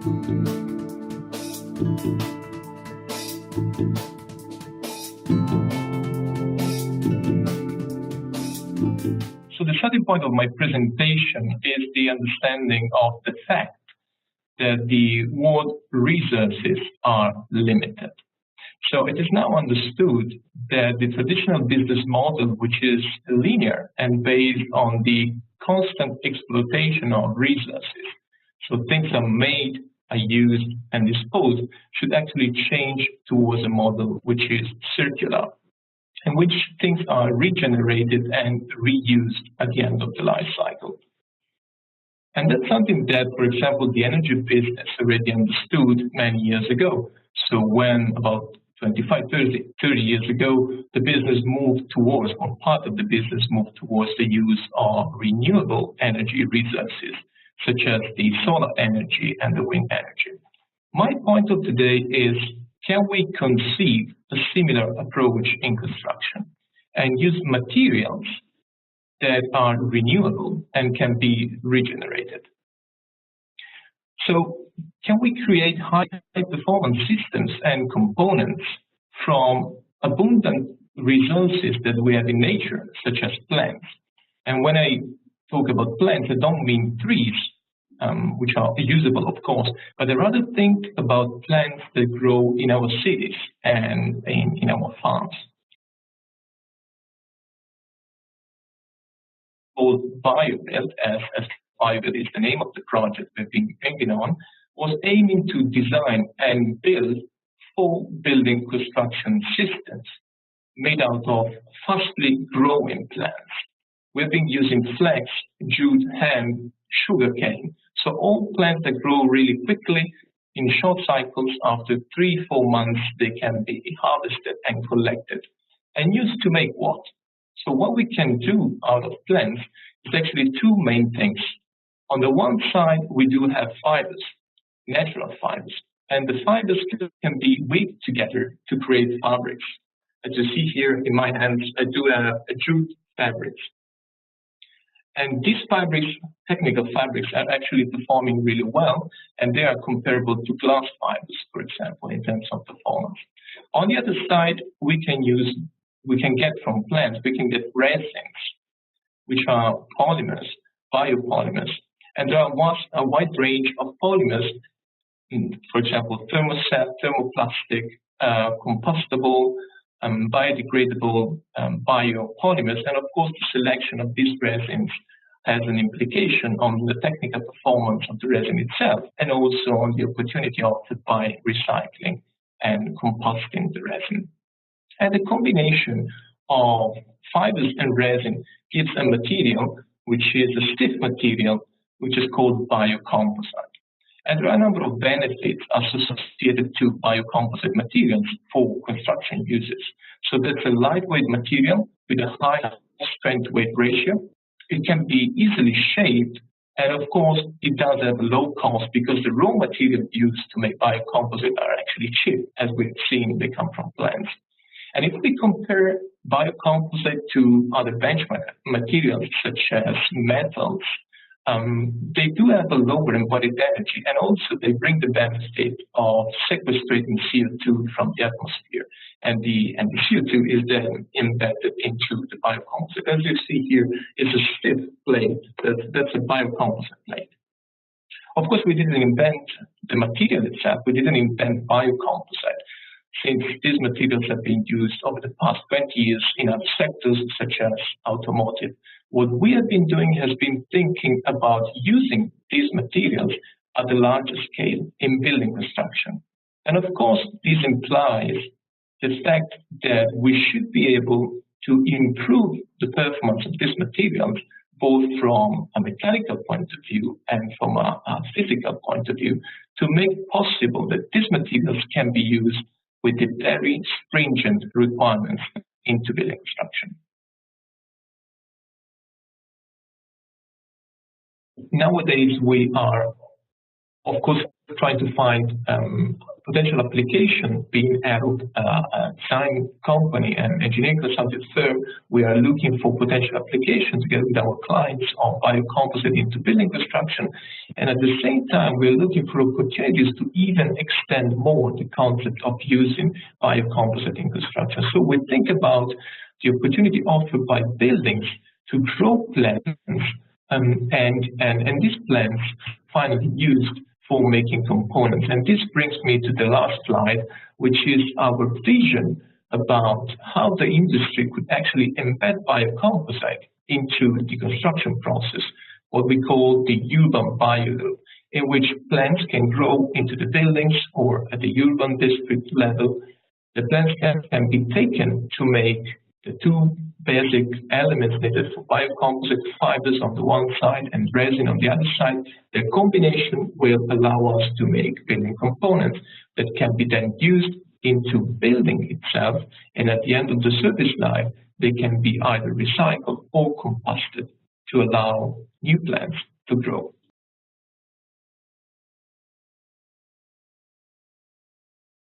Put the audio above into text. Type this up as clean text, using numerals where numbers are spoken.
So the starting point of my presentation is the understanding of the fact that the world resources are limited. So it is now understood that the traditional business model, which is linear and based on the constant exploitation of resources, so things are made, are used, and disposed, should actually change towards a model which is circular, in which things are regenerated and reused at the end of the life cycle. And that's something that, for example, the energy business already understood many years ago. So when about 25, 30 years ago, the business moved towards, or part of the business moved towards the use of renewable energy resources, such as the solar energy and the wind energy. My point of today is, can we conceive a similar approach in construction and use materials that are renewable and can be regenerated? So can we create high-performance systems and components from abundant resources that we have in nature, such as plants? And when I talk about plants, I don't mean trees, which are usable, of course, but I rather think about plants that grow in our cities and in our farms. Called Biobuild, as Biobuild is the name of the project we've been thinking on, was aiming to design and build full building construction systems made out of fastly growing plants. We've been using flax, jute, hemp, sugarcane, so all plants that grow really quickly in short cycles. After 3-4 months, they can be harvested and collected and used to make what? So what we can do out of plants is actually two main things. On the one side, we do have fibers, natural fibers, and the fibers can be weaved together to create fabrics. As you see here in my hands, I do a jute fabrics. And these fabrics, technical fabrics, are actually performing really well, and they are comparable to glass fibers, for example, in terms of performance. On the other side, we can get from plants, we can get resins, which are polymers, biopolymers, and there are a wide range of polymers, for example, thermoset, thermoplastic, compostable, biodegradable biopolymers, and of course the selection of these resins has an implication on the technical performance of the resin itself, and also on the opportunity offered by recycling and composting the resin. And the combination of fibers and resin gives a material which is a stiff material, which is called biocomposite. And there are a number of benefits associated to biocomposite materials for construction uses. So that's a lightweight material with a high strength-weight ratio. It can be easily shaped, and of course, it does have a low cost because the raw material used to make biocomposite are actually cheap, as we've seen they come from plants. And if we compare biocomposite to other benchmark materials such as metals, they do have a lower embodied energy, and also they bring the benefit of sequestrating CO2 from the atmosphere. And the CO2 is then embedded into the biocomposite. As you see here, it's a stiff plate. That's a biocomposite plate. Of course, we didn't invent the material itself. We didn't invent biocomposite, since these materials have been used over the past 20 years in other sectors, such as automotive. What we have been doing has been thinking about using these materials at a larger scale in building construction. And of course, this implies the fact that we should be able to improve the performance of these materials, both from a mechanical point of view and from a physical point of view, to make possible that these materials can be used with the very stringent requirements into building construction. Nowadays, we are of course, trying to find potential application. Being Arup, a design company and engineering consulting firm, we are looking for potential applications together with our clients on biocomposite into building construction. And at the same time, we're looking for opportunities to even extend more the concept of using biocomposite in construction. So we think about the opportunity offered by buildings to grow plants, and these plants finally used for making components. And this brings me to the last slide, which is our vision about how the industry could actually embed biocomposite into the construction process, what we call the urban biobuild, in which plants can grow into the buildings or at the urban district level. The plants can be taken to make the two basic elements needed for biocomposite: fibers on the one side and resin on the other side. Their combination will allow us to make building components that can be then used into building itself, and at the end of the service life, they can be either recycled or combusted to allow new plants to grow.